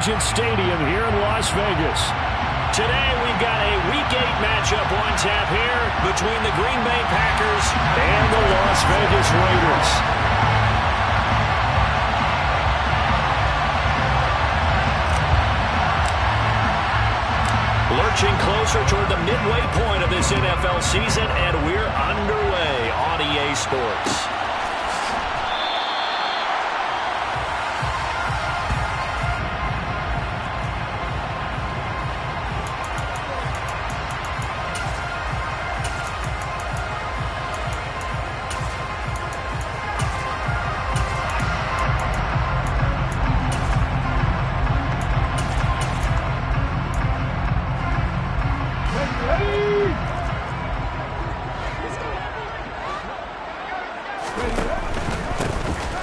Allegiant Stadium here in Las Vegas. Today we've got a Week 8 matchup on tap here between the Green Bay Packers and the Las Vegas Raiders. Lurching closer toward the midway point of this NFL season, and we're underway on EA Sports.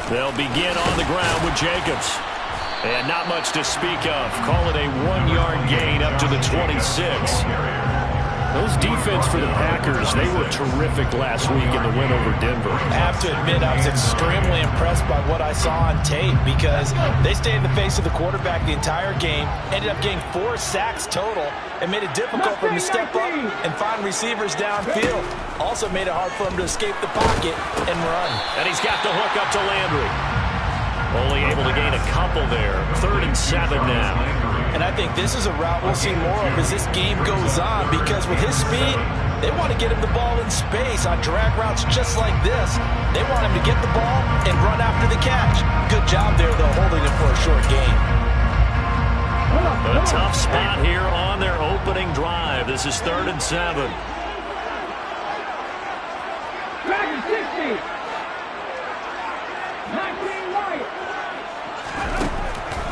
They'll begin on the ground with Jacobs. And not much to speak of. Call it a 1-yard gain up to the 26. Those defense for the Packers, they were terrific last week in the win over Denver. I have to admit, I was extremely impressed by what I saw on tape because they stayed in the face of the quarterback the entire game, ended up getting 4 sacks total, and made it difficult for him to step up and find receivers downfield. Also made it hard for him to escape the pocket and run. And he's got the hook up to Landry. Only able to gain a couple there. 3rd and 7 now. And I think this is a route we'll see more of as this game goes on because with his speed, they want to get him the ball in space on drag routes just like this. They want him to get the ball and run after the catch. Good job there, though, holding him for a short gain. A tough spot here on their opening drive. This is 3rd and 7.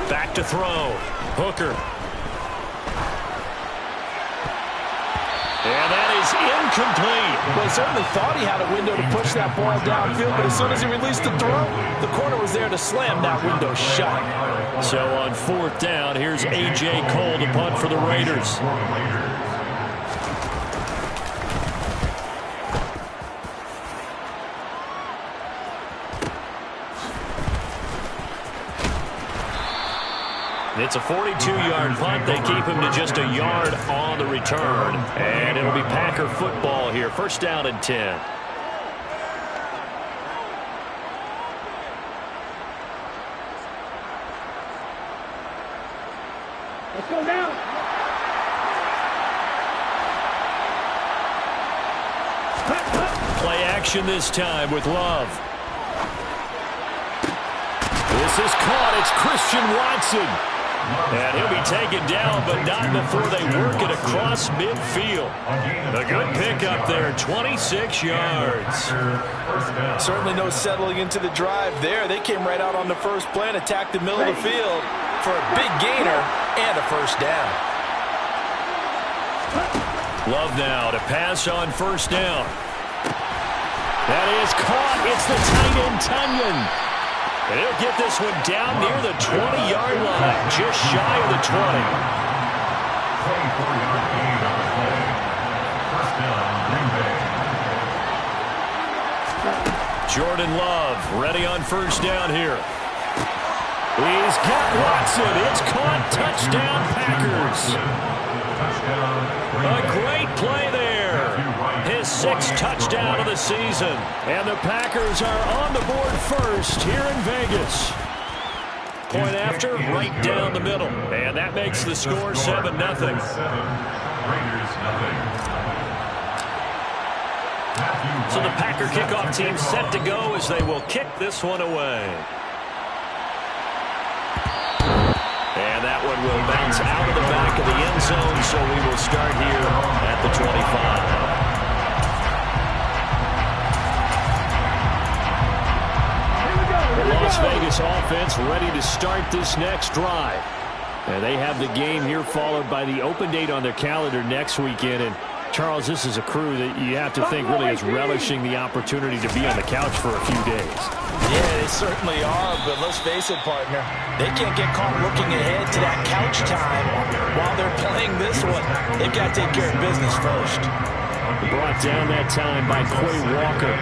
Back to throw. Hooker. And that is incomplete. Well, he certainly thought he had a window to push that ball downfield, but as soon as he released the throw, the corner was there to slam that window shut. So on 4th down, here's A.J. Cole to punt for the Raiders. It's a 42-yard punt. They keep him to just a yard on the return. And it'll be Packer football here. 1st down and 10. Let's go now. Play action this time with Love. This is caught. It's Christian Watson. And he'll be taken down, but not before they work it across midfield. A good pickup there, 26 yards. Certainly no settling into the drive there. They came right out on the first play and attacked the middle of the field for a big gainer and a 1st down. Love now to pass on 1st down. That is caught. It's the tight end, Tunyon. And he'll get this one down near the 20-yard line, just shy of the 20. Jordan Love ready on 1st down here. He's got Watson. It's caught. Touchdown, Packers. A great play there. His 6th touchdown of the season. And the Packers are on the board first here in Vegas. Point after, right down the middle. And that makes the score 7-0. So the Packer kickoff team set to go as they will kick this one away. And that one will bounce out of the back of the end zone, so we will start here at the 25. The Las Vegas offense ready to start this next drive. And they have the game here followed by the open date on their calendar next weekend. And Charles, this is a crew that you have to think really is relishing the opportunity to be on the couch for a few days. Yeah, they certainly are, but let's face it, partner. They can't get caught looking ahead to that couch time while they're playing this one. They've got to take care of business first. Brought down that time by Quay Walker.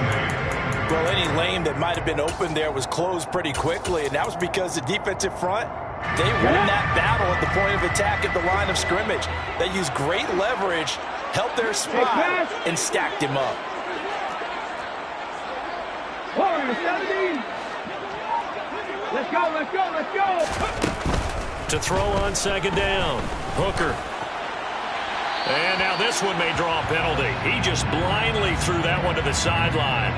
Well, any lane that might have been open there was closed pretty quickly, and that was because the defensive front, they won that battle point of attack at the line of scrimmage. They used great leverage, helped their spot, and stacked him up. Let's go, let's go, let's go! To throw on second down, Hooker. And now this one may draw a penalty. He just blindly threw that one to the sideline.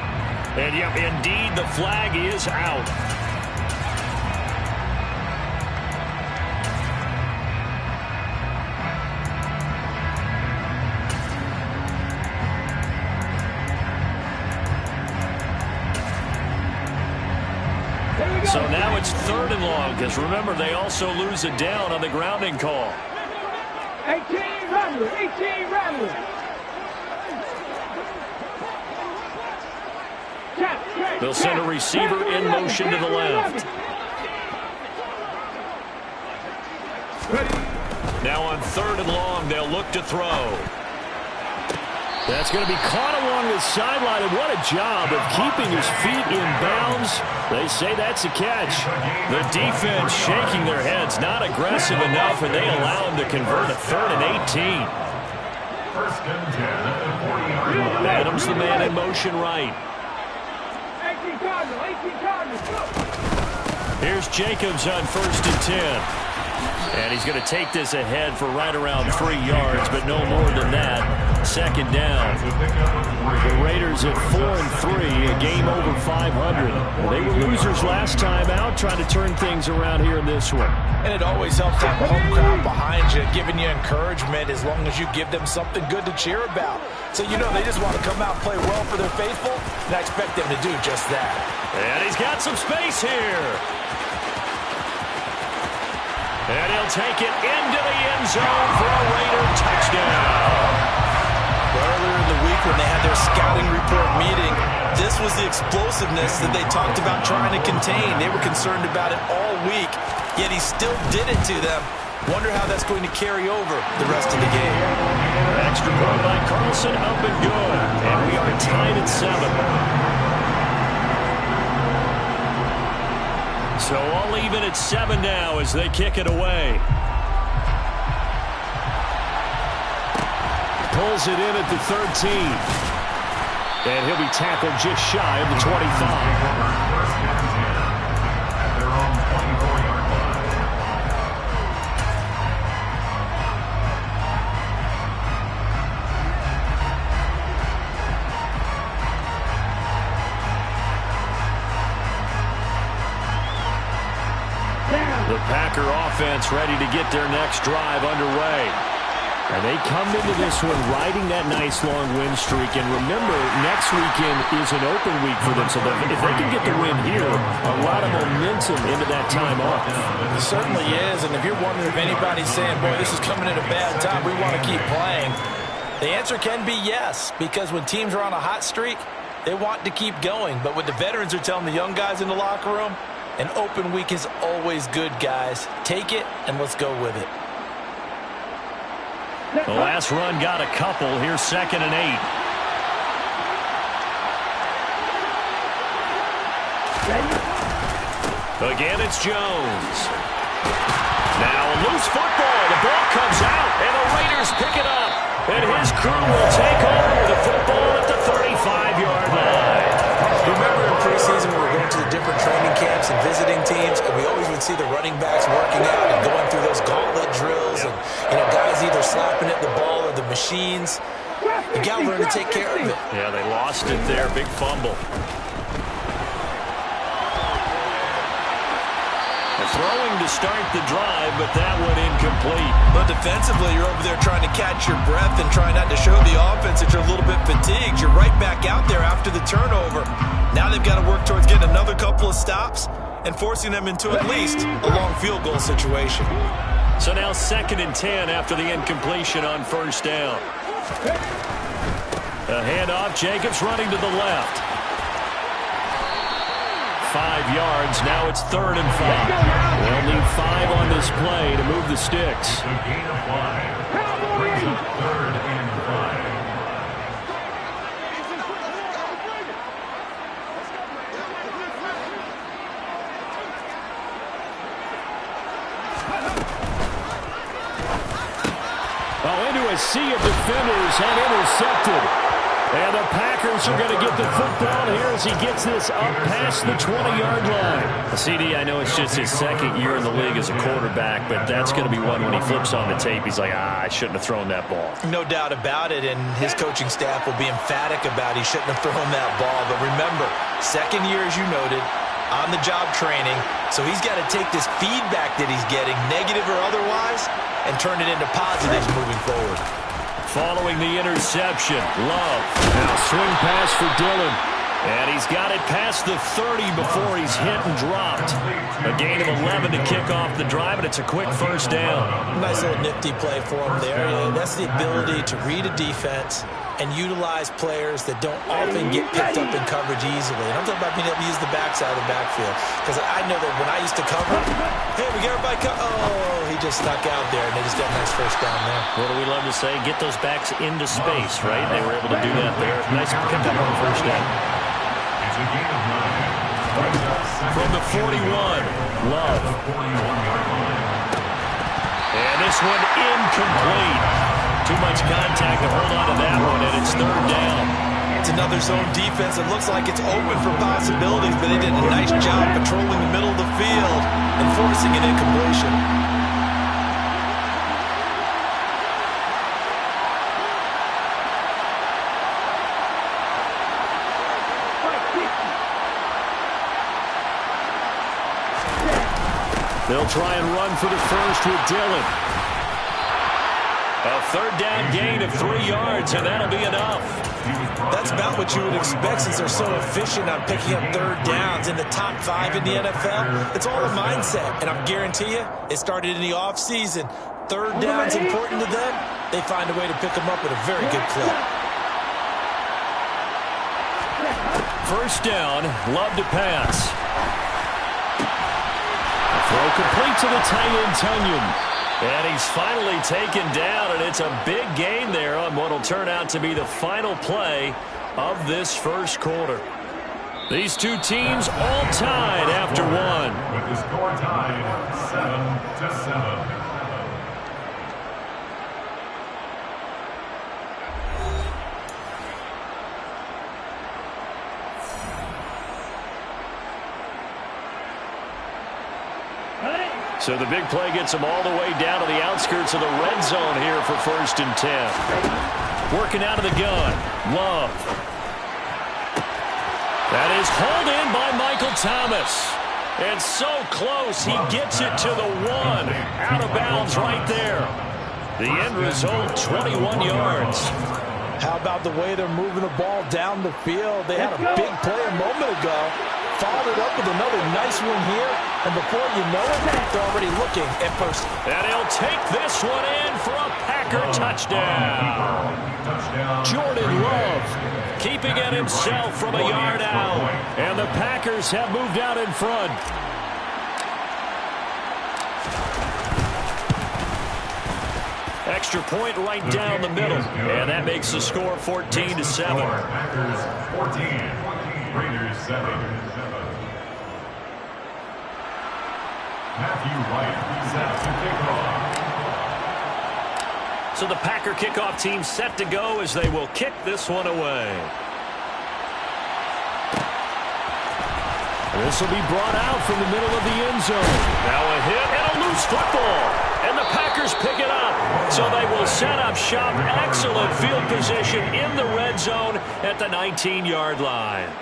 And yep, indeed, the flag is out. So now it's 3rd and long, because remember, they also lose a down on the grounding call. 18 Rattler, 18 Rattler. They'll send a receiver in motion to the left. Now on 3rd and long, they'll look to throw. That's going to be caught along the sideline, and what a job of keeping his feet in bounds. They say that's a catch. The defense shaking their heads, not aggressive enough, and they allow him to convert a 3rd and 18. Adams, the man in motion right. Here's Jacobs on 1st and 10. And he's going to take this ahead for right around 3 yards, but no more than that. 2nd down. The Raiders at 4-3, a game over 500. They were losers last time out, trying to turn things around here in this one. And it always helps to have a home crowd behind you, giving you encouragement as long as you give them something good to cheer about. So you know they just want to come out and play well for their faithful, and I expect them to do just that. And he's got some space here. And he'll take it into the end zone for a Raider touchdown. Earlier in the week when they had their scouting report meeting, this was the explosiveness that they talked about trying to contain. They were concerned about it all week, yet he still did it to them. Wonder how that's going to carry over the rest of the game. Extra point by Carlson, up and good. And we are tied at 7. So all even at 7 now as they kick it away. Pulls it in at the 13. And he'll be tackled just shy of the 25. The Packer offense ready to get their next drive underway. And they come into this one riding that nice long win streak. And remember, next weekend is an open week for them. So if they can get the win here, a lot of momentum into that time off. It certainly is. And if you're wondering if anybody's saying, boy, this is coming at a bad time, we want to keep playing, the answer can be yes. Because when teams are on a hot streak, they want to keep going. But what the veterans are telling the young guys in the locker room, an open week is always good, guys. Take it, and let's go with it. The last run got a couple. Here's 2nd and 8. Again, it's Jones. Now a loose football. The ball comes out, and the Raiders pick it up. And his crew will take over the football at the 35-yard line. Remember in preseason when we were going to the different training camps and visiting teams, and we always would see the running backs working out and going through those gauntlet drills, and guys either slapping at the ball or the machines. You got to learn to take care of it. Yeah, they lost it there. Big fumble. Throwing to start the drive, but that one incomplete. But defensively, you're over there trying to catch your breath and trying not to show the offense that you're a little bit fatigued. You're right back out there after the turnover. Now they've got to work towards getting another couple of stops and forcing them into at least a long field goal situation. So now 2nd and 10 after the incompletion on 1st down. A handoff, Jacobs running to the left. 5 yards, now it's 3rd and 5. They'll need 5 on this play to move the sticks. The gain of 5 brings up 3rd and 5. Oh, into a sea of defenders and intercepted. And the Packers are going to get the football here as he gets this up past the 20-yard line. CD, I know it's just his second year in the league as a quarterback, but that's going to be one when he flips on the tape. He's like, I shouldn't have thrown that ball. No doubt about it, and his coaching staff will be emphatic about he shouldn't have thrown that ball. But remember, second year, as you noted, on-the-job training, so he's got to take this feedback that he's getting, negative or otherwise, and turn it into positives moving forward. Following the interception, Love. Now swing pass for Dillon. And he's got it past the 30 before he's hit and dropped. A gain of 11 to kick off the drive, and it's a quick first down. Nice little nifty play for him there. And that's the ability to read a defense and utilize players that don't often get picked up in coverage easily. And I'm talking about being able to use the backside of the backfield. Because I know that when I used to cover, hey, we got everybody oh, he just snuck out there, and they just got a nice first down there. What do we love to say? Get those backs into space, right? They were able to do that there. Nice pickup on the first down. It's a gain of 9. From the 41, Love. And this one incomplete. Too much contact to hold on to that one, and it's third down. It's another zone defense. It looks like it's open for possibilities, but they did a nice job patrolling the middle of the field and forcing an incompletion. They'll try and run for the first with Dillon. A third down gain of 3 yards, and that'll be enough. That's about what you would expect since they're so efficient on picking up third downs in the top 5 in the NFL. It's all a mindset, and I guarantee you, it started in the offseason. Third down's important to them. They find a way to pick them up at a very good clip. First down, Love to pass. Throw complete to the tight end, Tunyon. And he's finally taken down, and it's a big gain there on what will turn out to be the final play of this first quarter. These two teams all tied after one. With the score tied 7-7. So the big play gets them all the way down to the outskirts of the red zone here for 1st and 10. Working out of the gun. Love. That is hauled in by Michael Thomas. And so close, he gets it to the 1. Out of bounds right there. The end result, 21 yards. How about the way they're moving the ball down the field? They had a big play a moment ago. Followed it up with another nice one here. And before you know it, they're already looking at first. And he'll take this one in for a Packer touchdown. Jordan Love keeping it himself from a yard out. And the Packers have moved out in front. Extra point right down the middle. And that makes the score 14-7. Packers 14, Raiders 7. Matthew White set to kick off. So the Packer kickoff team set to go as they will kick this one away. This will be brought out from the middle of the end zone. Now a hit and a loose football. And the Packers pick it up. So they will set up shop. Excellent field position in the red zone at the 19-yard line.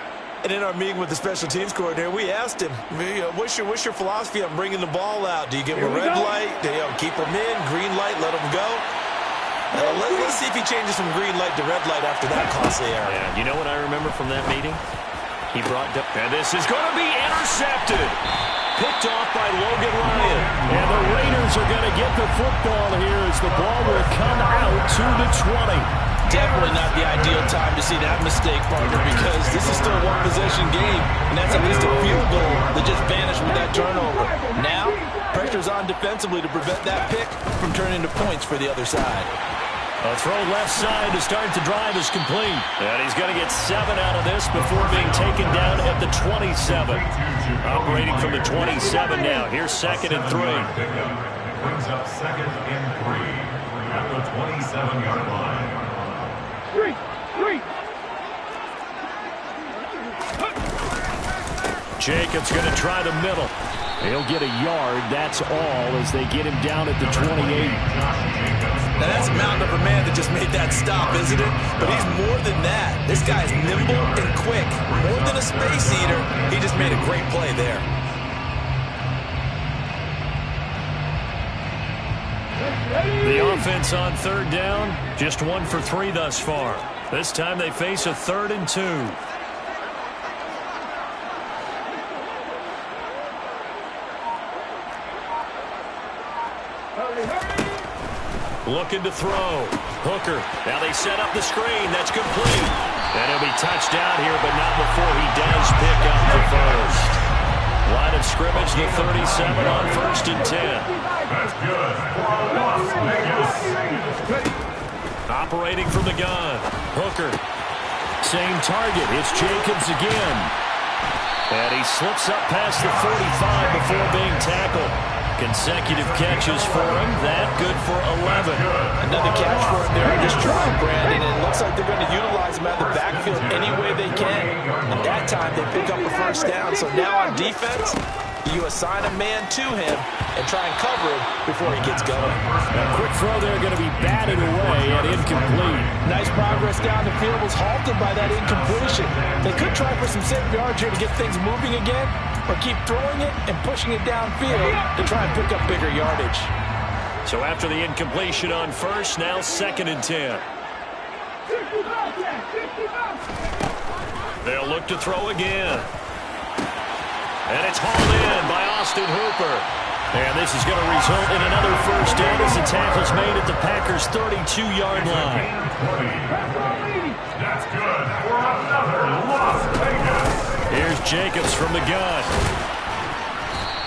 And in our meeting with the special teams coordinator, we asked him, what's your philosophy on bringing the ball out? Do you give him a red light? Do you keep him in? Green light, let him go? Let's see if he changes from green light to red light after that costly error. Yeah, you know what I remember from that meeting? He brought down, and this is going to be intercepted. Picked off by Logan Ryan. And the Raiders are going to get the football here as the ball will come out to the 20. Definitely not the ideal time to see that mistake, partner, because this is still a one-possession game, and that's at least a field goal that just vanished with that turnover. Now, pressure's on defensively to prevent that pick from turning into points for the other side. A throw left side to start the drive is complete. And he's going to get 7 out of this before being taken down at the 27. Operating from the 27 now. Here's 2nd and 3. Brings up 2nd and 3. at the 27-yard line. Three. Jacobs going to try the middle. He'll get a yard. That's all as they get him down at the 28. Now that's a mountain of a man that just made that stop, isn't it? But he's more than that. This guy is nimble and quick. More than a space eater, he just made a great play there. The offense on third down, just 1 for 3 thus far. This time they face a 3rd and 2. Looking to throw. Hooker. Now they set up the screen. That's complete. And he'll be touched down here, but not before he does pick up the first. Line of scrimmage, the 37 on 1st and 10. That's good for Las Vegas. Operating from the gun. Hooker. Same target. It's Jacobs again. And he slips up past the 45 before being tackled. Consecutive catches for him. That good for 11. Another catch for him there in this drive, Brandon. And it looks like they're going to utilize him out of the backfield any way they can. And that time they pick up a first down. So now on defense, you assign a man to him and try and cover him before he gets going. A quick throw there going to be batted away and incomplete. Nice progress down the field was halted by that incompletion. They could try for some safe yards here to get things moving again, or keep throwing it and pushing it downfield to try and pick up bigger yardage. So after the incompletion on first, now 2nd and 10. They'll look to throw again. And it's hauled in by Austin Hooper. And this is going to result in another first down as the tackle's made at the Packers' 32-yard line. That's good for another Las Vegas. Here's Jacobs from the gun.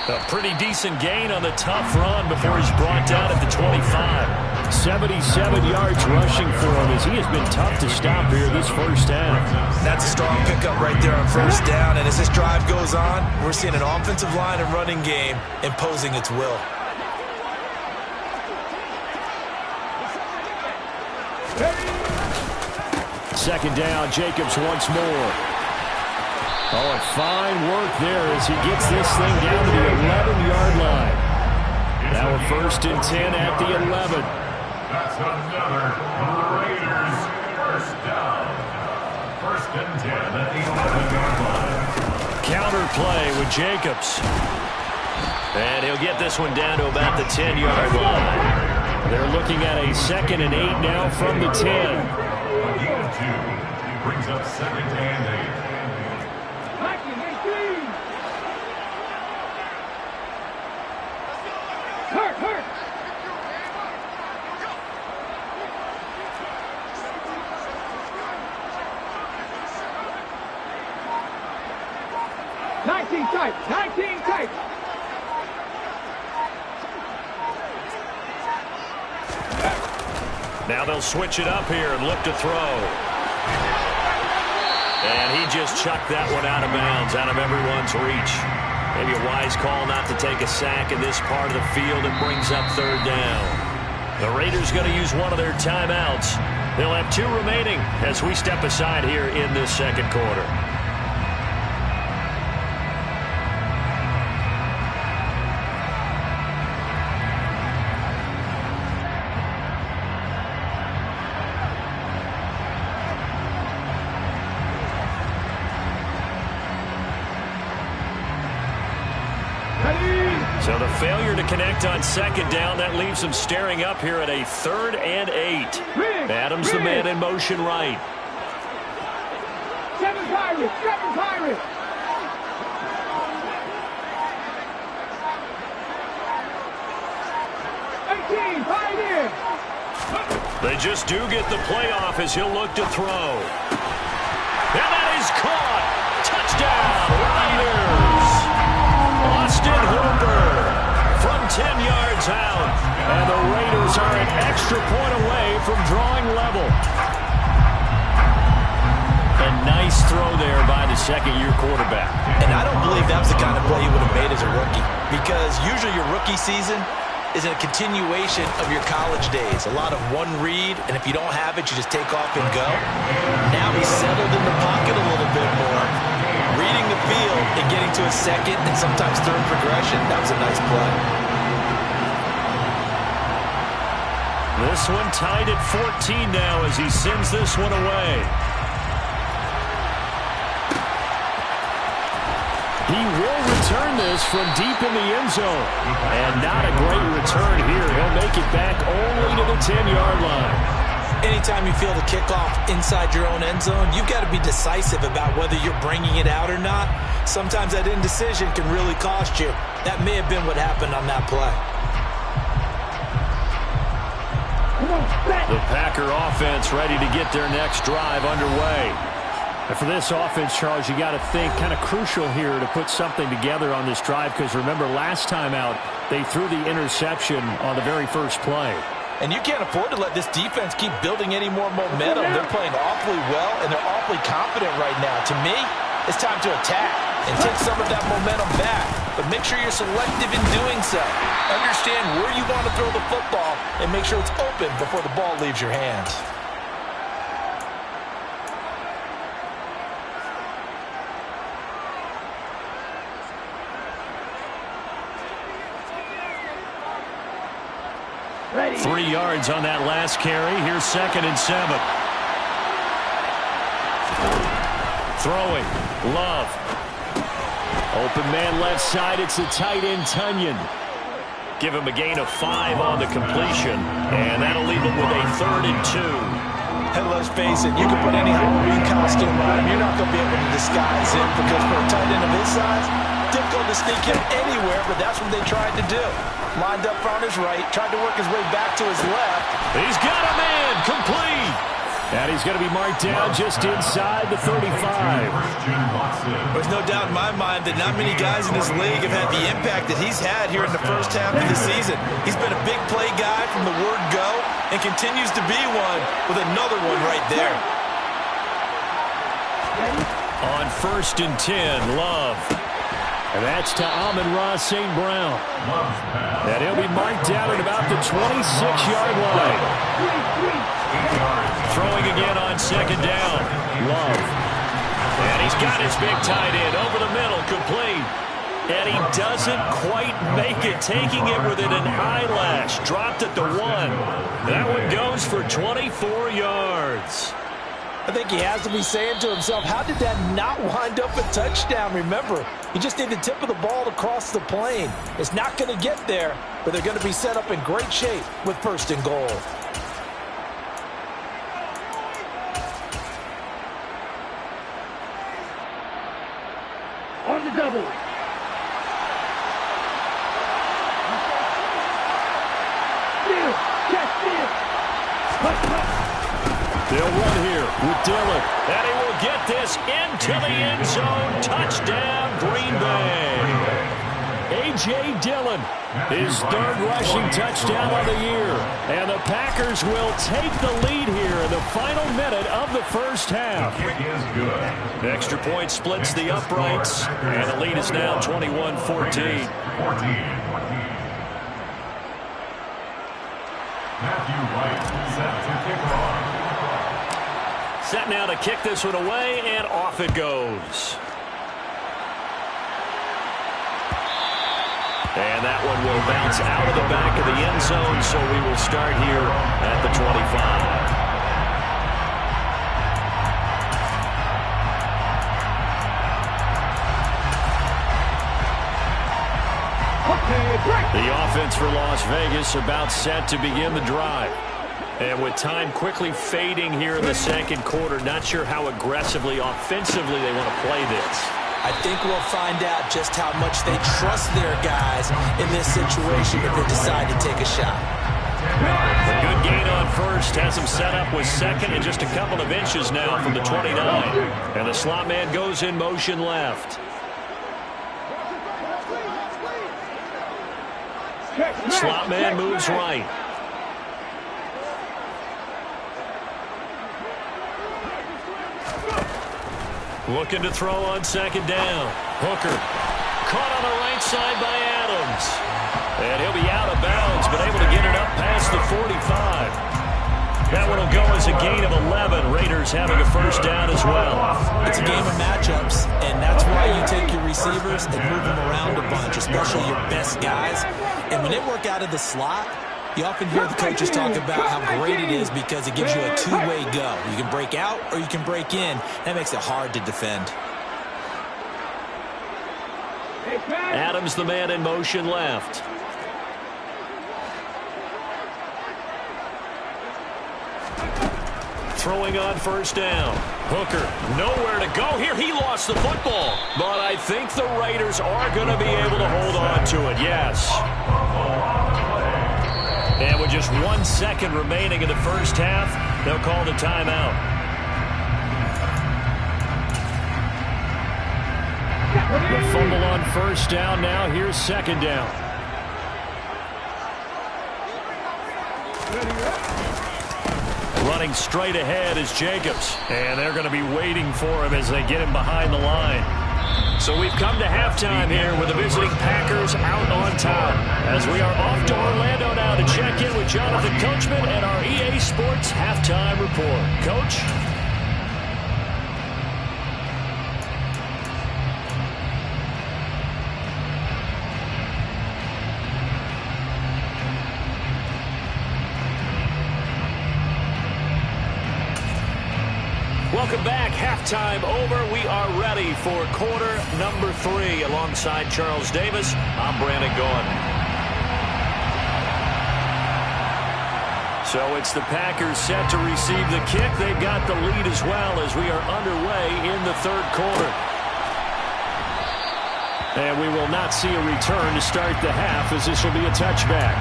A pretty decent gain on the tough run before he's brought down at the 25. 77 yards rushing for him as he has been tough to stop here this first half. That's a strong pickup right there on first down. And as this drive goes on, we're seeing an offensive line and running game imposing its will. Second down, Jacobs once more. Oh, and fine work there as he gets this thing down to the 11-yard line. Now we're 1st and 10 at the 11. That's another Raiders first down. 1st and 10 at the 11-yard line. Counter play with Jacobs. And he'll get this one down to about the 10-yard line. They're looking at a 2nd and 8 now from the 10. A gain of 2 brings up 2nd and 8. Hurt. 19 tight. Now they'll switch it up here and look to throw. And he just chucked that one out of bounds, out of everyone's reach. Maybe a wise call not to take a sack in this part of the field and brings up 3rd down. The Raiders going to use one of their timeouts. They'll have 2 remaining as we step aside here in this 2nd quarter. So the failure to connect on 2nd down, that leaves them staring up here at a 3rd and 8. Adams the man in motion right. 7 Pirates. 18 Pioneers. They just do get the playoff as he'll look to throw. And that is caught. Touchdown, Raiders. Austin Hooper from 10 yards out. And the Raiders are an extra point away from drawing level. A nice throw there by the 2nd-year quarterback. And I don't believe that was the kind of play he would have made as a rookie. Because usually your rookie season, is a continuation of your college days. A lot of one read, and if you don't have it, you just take off and go. Now he's settled in the pocket a little bit more, reading the field and getting to a second and sometimes third progression. That was a nice play. This one tied at 14 now as he sends this one away. He will return this from deep in the end zone. And not a great return here. He'll make it back only to the 10-yard line. Anytime you feel the kickoff inside your own end zone, you've got to be decisive about whether you're bringing it out or not. Sometimes that indecision can really cost you. That may have been what happened on that play. The Packer offense ready to get their next drive underway. And for this offense, Charles, you got to think kind of crucial here to put something together on this drive, because remember last time out they threw the interception on the very first play. And you can't afford to let this defense keep building any more momentum. They're playing awfully well, and they're awfully confident right now. To me, it's time to attack and take some of that momentum back. But make sure you're selective in doing so. Understand where you want to throw the football and make sure it's open before the ball leaves your hands. Ready. 3 yards on that last carry. Here's 2nd and 7. Throwing. Love. Open man left side. It's the tight end, Tunyon. Give him a gain of 5 on the completion. And that'll leave him with a 3rd and 2. And let's face it, you can put any Halloween costume on him. You're not going to be able to disguise him, because for a tight end of his size, difficult to sneak him anywhere, but that's what they tried to do. Lined up on his right, tried to work his way back to his left. He's got a man, complete. And he's going to be marked down just inside the 35. There's no doubt in my mind that not many guys in this league have had the impact that he's had here in the first half of the season. He's been a big play guy from the word go and continues to be one with another one right there. On 1st and 10, Love. And that's to Amon-Ra St. Brown. And he'll be marked down at about the 26-yard line. Throwing again on 2nd down. Love. And he's got his big tight end over the middle, complete. And he doesn't quite make it, taking it within an eyelash. Dropped at the 1. That one goes for 24 yards. I think he has to be saying to himself, how did that not wind up a touchdown? Remember, you just need the tip of the ball to cross the plane. It's not going to get there, but they're going to be set up in great shape with 1st and goal. On the double. Steal. Catch steal. They'll run here with Dillon. And he will get this into the end zone. Touchdown, Green Bay. A.J. Dillon, his 3rd rushing touchdown of the year. And the Packers will take the lead here in the final minute of the first half. The kick is good. The extra point splits the uprights. And the lead is now 21-14. Matthew Wright set to kick off. Set now to kick this one away, and off it goes. And that one will bounce out of the back of the end zone, so we will start here at the 25. The offense for Las Vegas about set to begin the drive. And with time quickly fading here in the 2nd quarter, not sure how aggressively, offensively they want to play this. I think we'll find out just how much they trust their guys in this situation if they decide to take a shot. A good gain on 1st, has him set up with 2nd and just a couple of inches now from the 29. And the slot man goes in motion left. Slot man moves right. Looking to throw on 2nd down. Hooker caught on the right side by Adams. And he'll be out of bounds, but able to get it up past the 45. That one will go as a gain of 11. Raiders having a first down as well. It's a game of matchups, and that's why you take your receivers and move them around a bunch, especially your best guys. And when they work out of the slot, you often hear the coaches talk about how great it is because it gives you a two-way go. You can break out or you can break in. That makes it hard to defend. Adams, the man in motion left. Throwing on first down. Hooker, nowhere to go here. He lost the football. But I think the Raiders are going to be able to hold on to it, yes. And with just 1 second remaining in the first half, they'll call the timeout. The fumble on first down now. Here's second down. Running straight ahead is Jacobs. And they're going to be waiting for him as they get him behind the line. So we've come to halftime here with the visiting Packers out on top. As we are off to Orlando now to check in with Jonathan Coachman and our EA Sports Halftime Report. Coach? Welcome back. Halftime over. We are ready for quarter number 3. Alongside Charles Davis, I'm Brandon Gaudin. So it's the Packers set to receive the kick. They've got the lead as well as we are underway in the third quarter. And we will not see a return to start the half as this will be a touchback.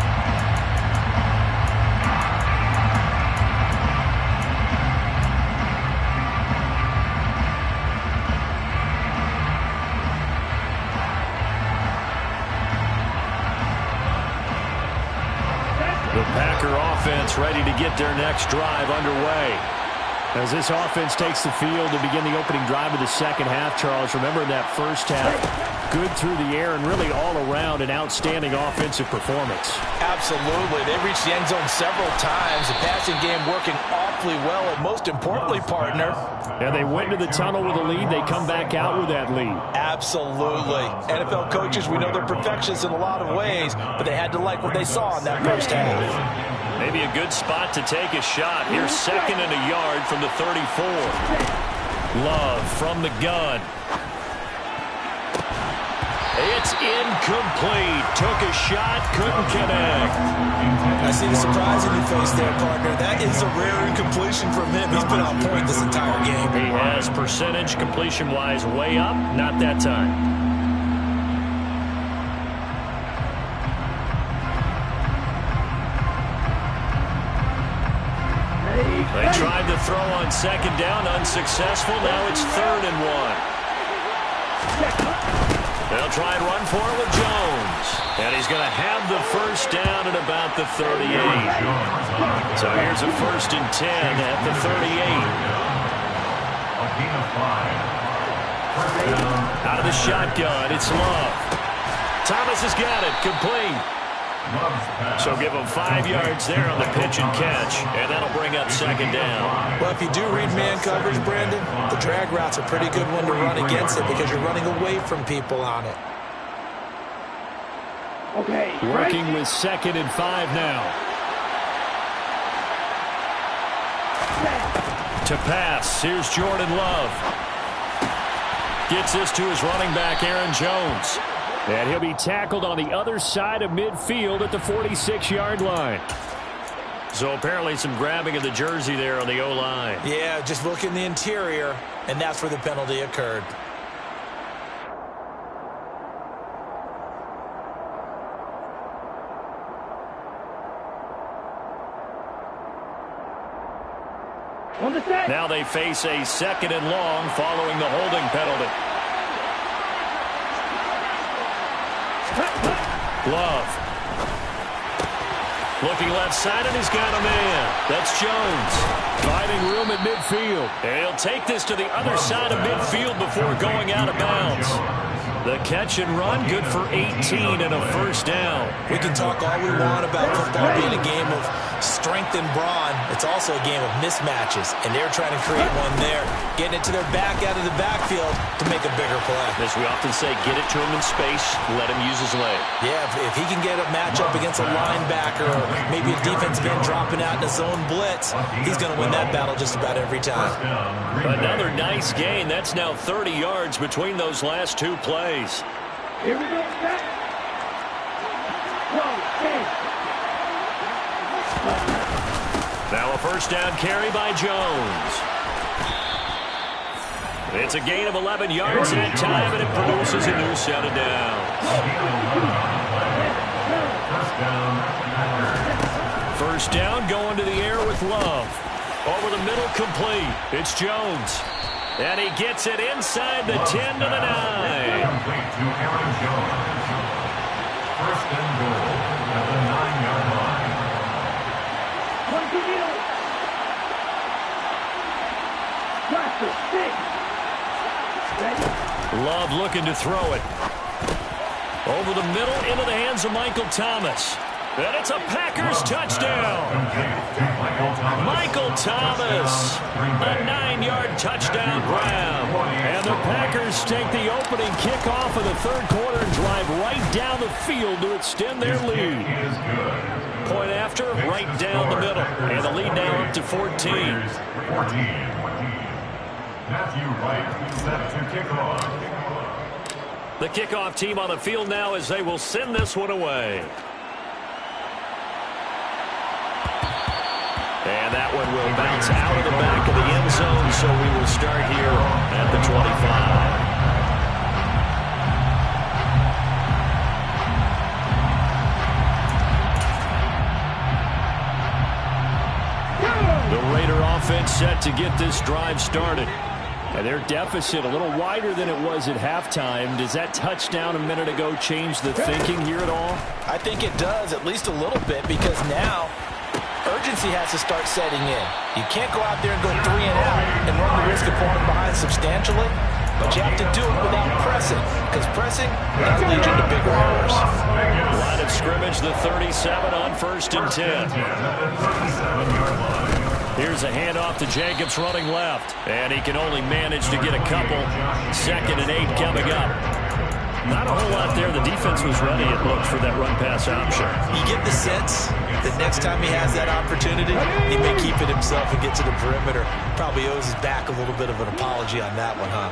Offense ready to get their next drive underway. As this offense takes the field to begin the opening drive of the second half, Charles, remember in that first half, good through the air and really all around an outstanding offensive performance. Absolutely. They reached the end zone several times. The passing game working awfully well, and most importantly, partner. And they went to the tunnel with a lead. They come back out with that lead. Absolutely. NFL coaches, we know they're perfectionists in a lot of ways, but they had to like what they saw in that first half. Maybe a good spot to take a shot. Here's second and a yard from the 34. Love from the gun. It's incomplete. Took a shot, couldn't connect. I see the surprise in your face there, partner. That is a rare incompletion from him. He's been on point this entire game. He has percentage completion-wise way up. Not that time. They tried to throw on second down, unsuccessful. Now it's 3rd and 1. They'll try and run for it with Jones. And he's going to have the first down at about the 38. So here's a 1st and 10 at the 38. Out of the shotgun, it's Love. Thomas has got it, complete. So give him 5 yards there on the pitch and catch, and that'll bring up second down. Well, if you do read man coverage, Brandon, the drag route's a pretty good one to run against it because you're running away from people on it. Okay. Working with 2nd and 5 now. To pass, here's Jordan Love. Gets this to his running back, Aaron Jones. And he'll be tackled on the other side of midfield at the 46-yard line. So apparently some grabbing of the jersey there on the O-line. Yeah, just look in the interior, and that's where the penalty occurred. Now they face a 2nd and long following the holding penalty. Love. Looking left side, and he's got a man. That's Jones. Finding room at midfield. And he'll take this to the other side of midfield before going out of bounds. The catch and run, good for 18 and a first down. We can talk all we want about football being a game of strength and brawn. It's also a game of mismatches, and they're trying to create one there, getting it to their back out of the backfield to make a bigger play. As we often say, get it to him in space, let him use his leg. Yeah, if he can get a matchup against a linebacker or maybe a defense been dropping out in a zone blitz, he's going to win that battle just about every time. Another nice gain. That's now 30 yards between those last two plays. Here we go, set. Go, Now a first down carry by Jones. It's a gain of 11 yards that time, and it produces a new set of downs. First down going to the air with Love. Over the middle, complete. It's Jones. And he gets it inside the 10 to the 9. First and goal at the 9-yard line. Love looking to throw it. Over the middle, into the hands of Michael Thomas. And it's a Packers touchdown. Michael Thomas, a 9-yard touchdown grab. And the Packers take the opening kickoff of the third quarter and drive right down the field to extend their lead. Point after, right down the middle. And the lead now up to 14. Matthew Wright set to kick off. The kickoff team on the field now as they will send this one away. And that one will bounce out of the back of the end zone, so we will start here at the 25. The Raider offense set to get this drive started. And their deficit a little wider than it was at halftime. Does that touchdown a minute ago change the thinking here at all? I think it does, at least a little bit, because now urgency has to start setting in. You can't go out there and go 3 and out and run the risk of falling behind substantially, but you have to do it without pressing, because pressing can lead you to bigger errors. Line of scrimmage, the 37 on 1st and 10. Here's a handoff to Jacobs running left, and he can only manage to get a couple. 2nd and 8 coming up. Not a whole lot there. The defense was ready, it looked, for that run-pass option. You get the sense that next time he has that opportunity, he may keep it himself and get to the perimeter. Probably owes his back a little bit of an apology on that one, huh?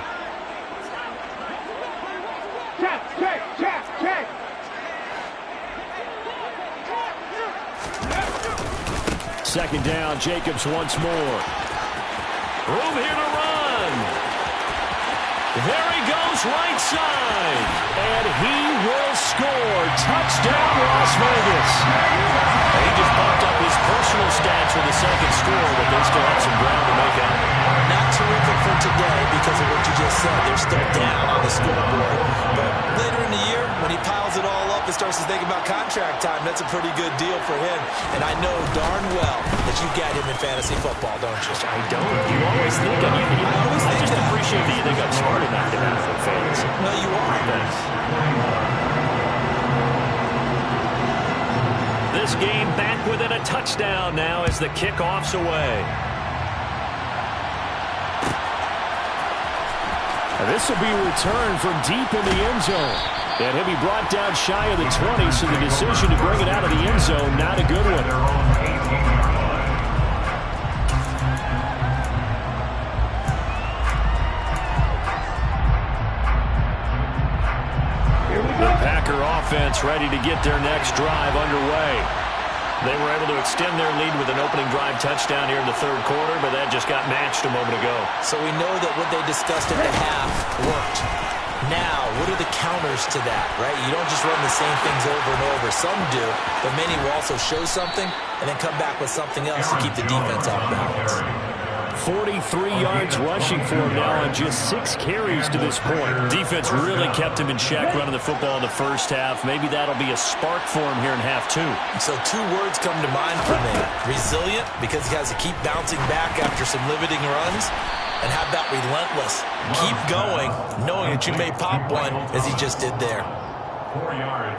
Check. Second down, Jacobs once more. Room here to run. There he goes, right side. And he will score. Touchdown, Las Vegas. He just bumped up his personal stats with the second score, but they still have some ground to make up. Not terrific for today because of what you just said. They're still down on the scoreboard. But later in the year, when he piles it all up and starts to think about contract time, that's a pretty good deal for him. And I know darn well that you've got him in fantasy football, don't you? I don't. You always think of you. I just appreciate that you think I'm smart enough to have for fantasy. No, you are. Thanks. This game back within a touchdown now as the kickoff's away. And this will be returned from deep in the end zone. And he'll be brought down shy of the 20, so the decision to bring it out of the end zone, not a good one. The Packer offense ready to get their next drive underway. They were able to extend their lead with an opening drive touchdown here in the third quarter, but that just got matched a moment ago. So we know that what they discussed at the half worked. Now, what are the counters to that, right? You don't just run the same things over and over. Some do, but many will also show something and then come back with something else to keep the defense off balance. 43 yards rushing for him now on just 6 carries to this point. Defense really kept him in check running the football in the first half. Maybe that'll be a spark for him here in half 2. So 2 words come to mind for me. Resilient, because he has to keep bouncing back after some limiting runs. and have that relentless, keep going, knowing that you may pop one as he just did there.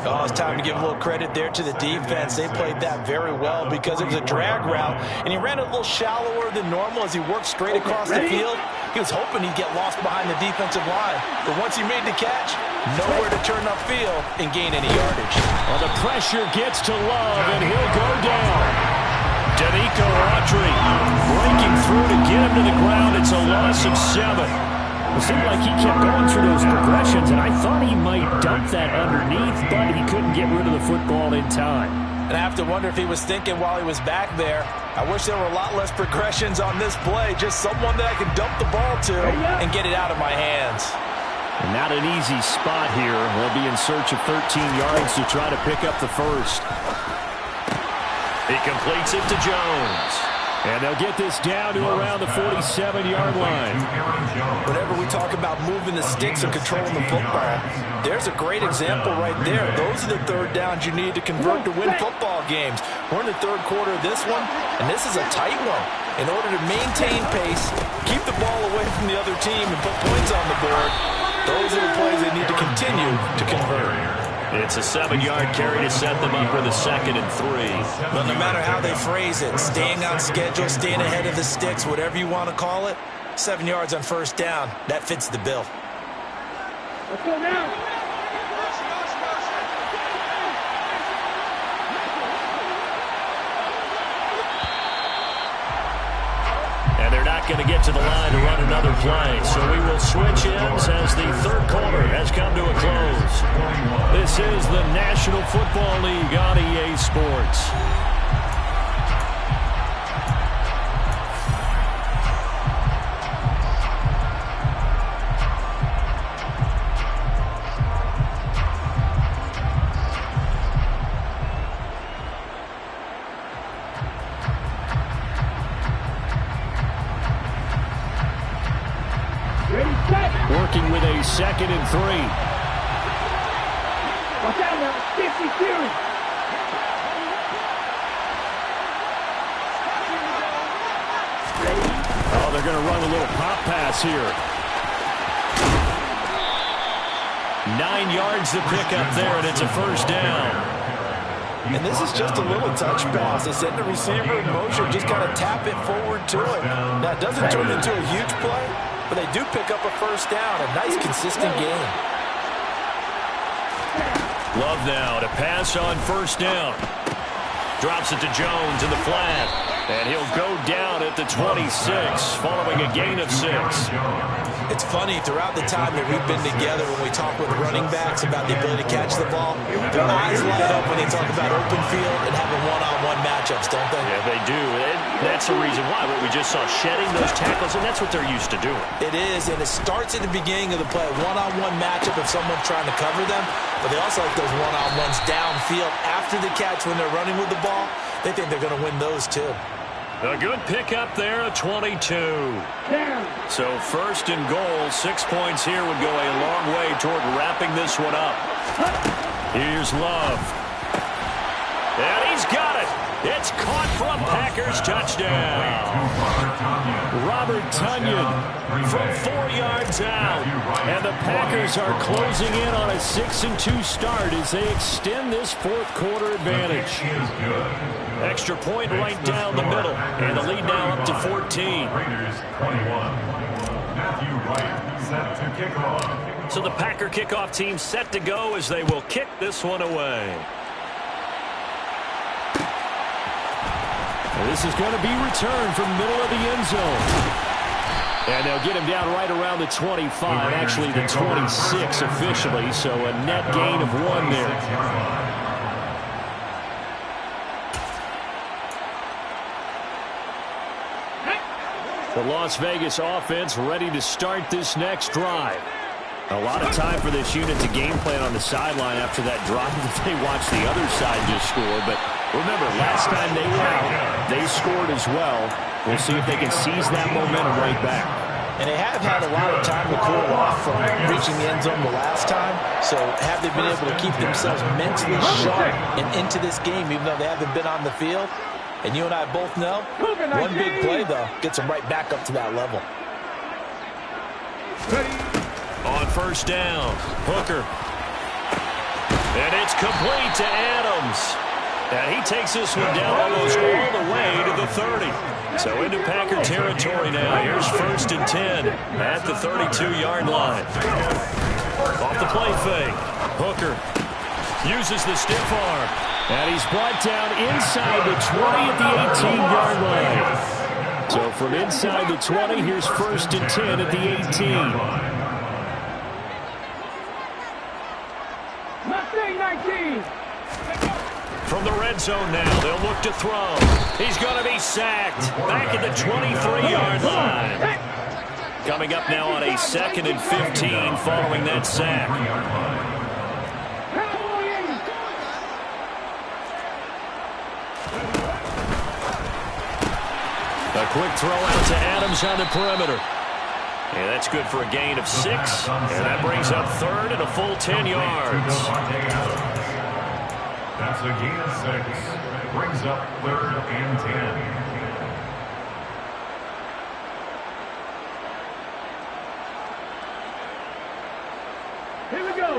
Oh, it's time to give a little credit there to the defense. They played that very well because it was a drag route, and he ran a little shallower than normal as he worked straight across the field. He was hoping he'd get lost behind the defensive line, but once he made the catch, nowhere to turn upfield and gain any yardage. Well, the pressure gets to Love, and he'll go down. Denico Autry breaking through to get him to the ground. It's a loss of 7. It seemed like he kept going through those progressions, and I thought he might dump that underneath, but he couldn't get rid of the football in time. And I have to wonder if he was thinking while he was back there, I wish there were a lot less progressions on this play, just someone that I can dump the ball to and get it out of my hands. And not an easy spot here. They'll be in search of 13 yards to try to pick up the first. He completes it to Jones. And they'll get this down to around the 47-yard line. Whenever we talk about moving the sticks and controlling the football, there's a great example right there. Those are the third downs you need to convert to win football games. We're in the third quarter of this one, and this is a tight one. In order to maintain pace, keep the ball away from the other team, and put points on the board, those are the plays they need to continue to convert. It's a 7-yard carry to set them up with a 2nd and 3. But no matter how they phrase it, staying on schedule, staying ahead of the sticks, whatever you want to call it, 7 yards on first down, that fits the bill. Let's go now. And they're not going to get to the line to run another play. So we will switch ends as the third quarter has come to a close. This is the National Football League on EA Sports. Working with a 2nd and 3. Watch out now, 52. Oh, they're going to run a little pop pass here. 9 yards to pick up there, and it's a first down. And this is just a little touch pass. They send the receiver in motion, just kind of tap it forward to it. Now, it doesn't turn into a huge play, but they do pick up a first down, a nice, consistent gain. Love now to pass on first down. Drops it to Jones in the flat. And he'll go down at the 26, following a gain of 6. It's funny, throughout the time that we've been together, when we talk with running backs about the ability to catch the ball, their eyes light up when they talk about open field and having one-on-one matchups, don't they? Yeah, they do. And that's the reason why. What we just saw, shedding those tackles, and that's what they're used to doing. It is, and it starts at the beginning of the play. One-on-one matchup if someone's trying to cover them, but they also like those one-on-ones downfield after the catch when they're running with the ball. They think they're going to win those, too. A good pickup there, a 22. So first and goal, 6 points here would go a long way toward wrapping this one up. Here's Love. And he's got it. It's caught for a Packers touchdown. Robert Tonyan from 4 yards out. And the Packers are closing in on a 6-2 start as they extend this fourth quarter advantage. Extra point right down the middle. And the lead now up to 14. So the Packer kickoff team set to go as they will kick this one away. And this is going to be returned from middle of the end zone. And they'll get him down right around the 25, actually the 26 officially, so a net gain of 1 there. The Las Vegas offense ready to start this next drive. A lot of time for this unit to game plan on the sideline after that drive that they watched the other side just score. But remember, last time they were out, they scored as well. We'll see if they can seize that momentum right back. And they have had a lot of time to cool off from reaching the end zone the last time. So have they been able to keep themselves mentally sharp and into this game, even though they haven't been on the field? And you and I both know, one big play, though, gets them right back up to that level. On first down, Hooker. And it's complete to Adams. And he takes this one down almost all the way to the 30. So into Packer territory now. Here's first and 10 at the 32-yard line. Off the play fake. Hooker uses the stiff arm. And he's brought down inside the 20 at the 18-yard line. So from inside the 20, here's first and 10 at the 18. Mustang 19. From the red zone now, they'll look to throw. He's going to be sacked. Back at the 23-yard line. Coming up now on a 2nd and 15 following that sack. A quick throw out to Adams on the perimeter. And that's good for a gain of 6. And that brings up 3rd and a full 10 yards. That's a gain of 6. Brings up 3rd and 10. Here we go.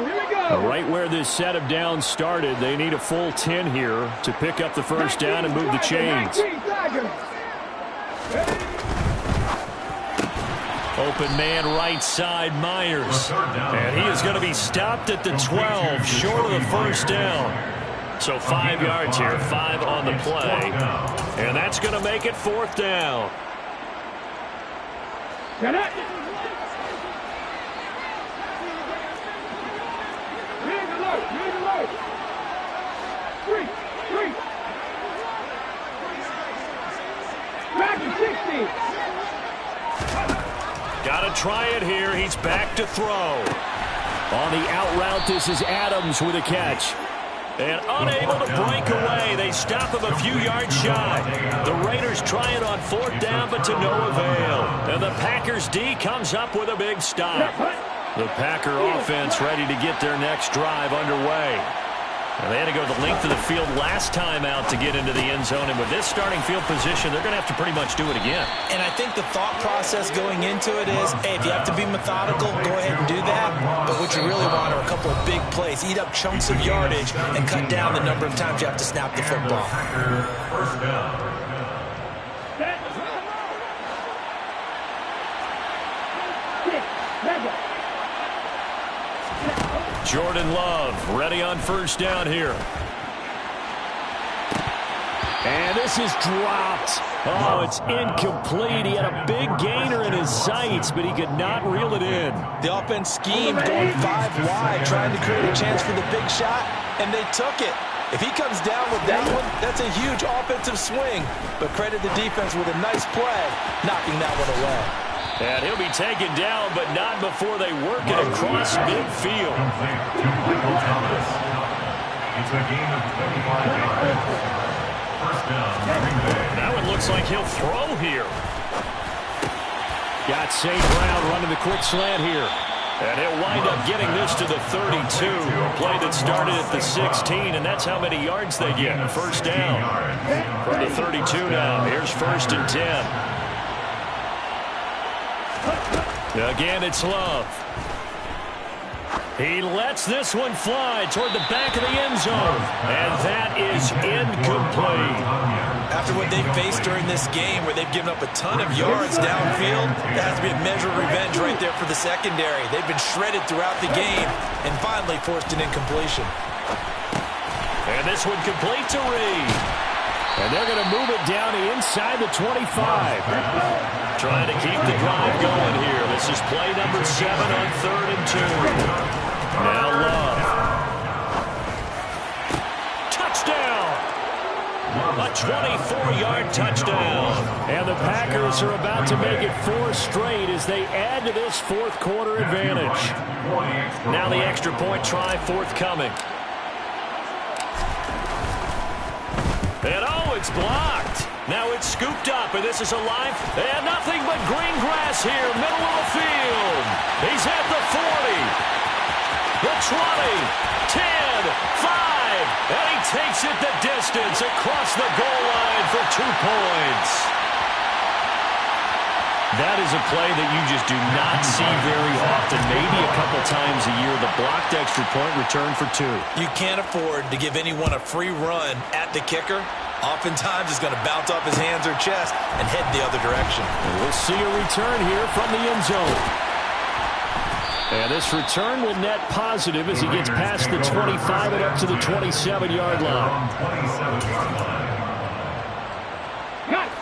Right where this set of downs started, they need a full 10 here to pick up the first down and move the chains. Open man right side, Myers. And he is going to be stopped at the 12, short of the first down. So 5 yards here, 5 on the play. And that's going to make it 4th down. Back to 60. Got to try it here. He's back to throw. On the out route, this is Adams with a catch. And unable to break away. They stop him a few yards shy. The Raiders try it on 4th down, but to no avail. And the Packers D comes up with a big stop. The Packer offense ready to get their next drive underway. And they had to go the length of the field last time out to get into the end zone. And with this starting field position, they're going to have to pretty much do it again. And I think the thought process going into it is, hey, if you have to be methodical, go ahead and do that. But what you really want are a couple of big plays. Eat up chunks of yardage and cut down the number of times you have to snap the football. First down. Jordan Love ready on first down here. And this is dropped. Oh, it's incomplete. He had a big gainer in his sights, but he could not reel it in. The offense schemed going 5 wide, trying to create a chance for the big shot, and they took it. If he comes down with that one, that's a huge offensive swing. But credit the defense with a nice play, knocking that one away. And he'll be taken down, but not before they work it across midfield. It's a gain of 25 yards. First down, Green Bay. That one looks like he'll throw here. Got St. Brown running the quick slant here. And he'll wind up getting this to the 32. A play that started at the 16, and that's how many yards they get. First down. From the 32 now. Here's first and 10. Again, it's Love. He lets this one fly toward the back of the end zone. And that is incomplete. After what they've faced during this game, where they've given up a ton of yards downfield, that has to be a measure of revenge right there for the secondary. They've been shredded throughout the game and finally forced an incompletion. And this one complete to Reed. And they're going to move it down to inside the 25. Trying to keep the drive going here. This is play number 7 on 3rd and 2. Now Love. Touchdown! A 24-yard touchdown. And the Packers are about to make it 4 straight as they add to this 4th quarter advantage. Now the extra point try forthcoming. And oh, it's blocked. Now it's scooped up, and this is a live. And nothing but green grass here, middle of the field. He's at the 40, the 20, 10, 5, and he takes it the distance across the goal line for 2 points. That is a play that you just do not see very often. Maybe a couple times a year. The blocked extra point return for 2. You can't afford to give anyone a free run at the kicker. Oftentimes, it's going to bounce off his hands or chest and head the other direction. And we'll see a return here from the end zone. And this return will net positive as he gets past the 25 and up to the 27-yard line.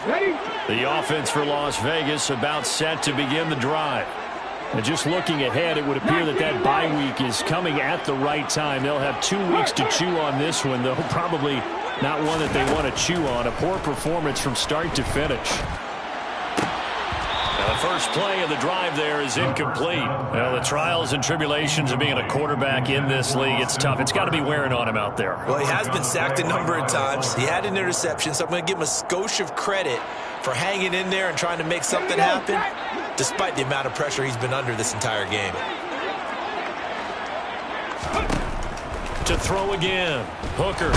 Ready? The offense for Las Vegas about set to begin the drive. And just looking ahead, it would appear that that bye week is coming at the right time. They'll have 2 weeks to chew on this one, though probably not one that they want to chew on. A poor performance from start to finish. The first play of the drive there is incomplete. Well, the trials and tribulations of being a quarterback in this league, it's tough. It's got to be wearing on him out there. Well, he has been sacked a number of times. He had an interception, so I'm going to give him a skosh of credit for hanging in there and trying to make something happen, despite the amount of pressure he's been under this entire game. To throw again. Hooker.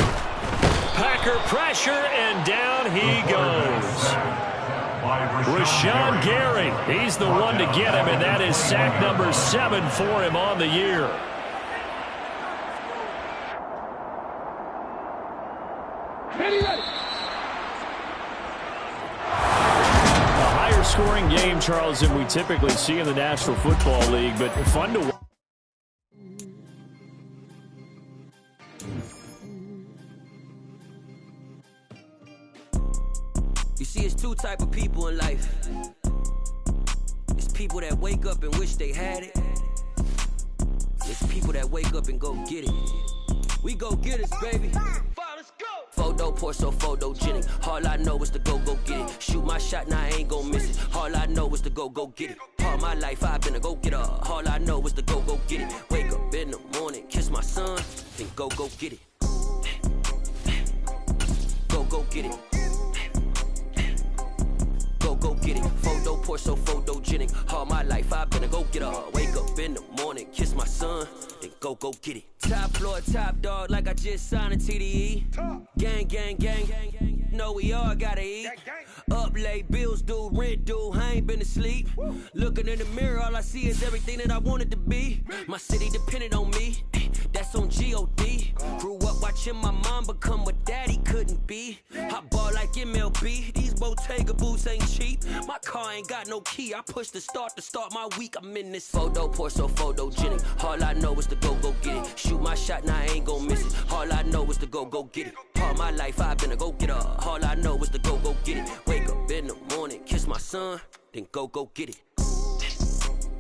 Packer pressure, and down he goes. Rashawn Gary, he's the one to get him, and that is sack number 7 for him on the year. A higher scoring game, Charles, than we typically see in the National Football League, but fun to watch. You see, it's 2 type of people in life. It's people that wake up and wish they had it. It's people that wake up and go get it. We go get it, baby. Let's go. Photo Porso, photogenic. All I know is to go get it. Shoot my shot, now I ain't gon' miss it. All I know is to go get it. All my life I've been a go-getter. All I know is to go get it. Wake up in the morning, kiss my son, then go get it. Go get it. Go get it. Photo Porso, photogenic. All my life I've been a go-getter. Wake up in the morning, kiss my son, then go get it. Top floor, top dog, like I just signed a TDE. Gang. Know we all gotta eat. Up late, bills due, rent due, I ain't been asleep. Looking in the mirror, all I see is everything that I wanted to be. My city depended on me, that's on G.O.D. Grew up watching my mom become what daddy couldn't be. I ball like MLB, these Bottega boots ain't cheap. My car ain't got no key, I push the start to start my week. I'm in this photo Porso, photogenic. All I know is to go get it. Shoot my shot, now I ain't gon' miss it. All I know is to go get it. All my life I've been a go-getter. All I know is to go get it. Wake up in the morning, kiss my son, then go get it.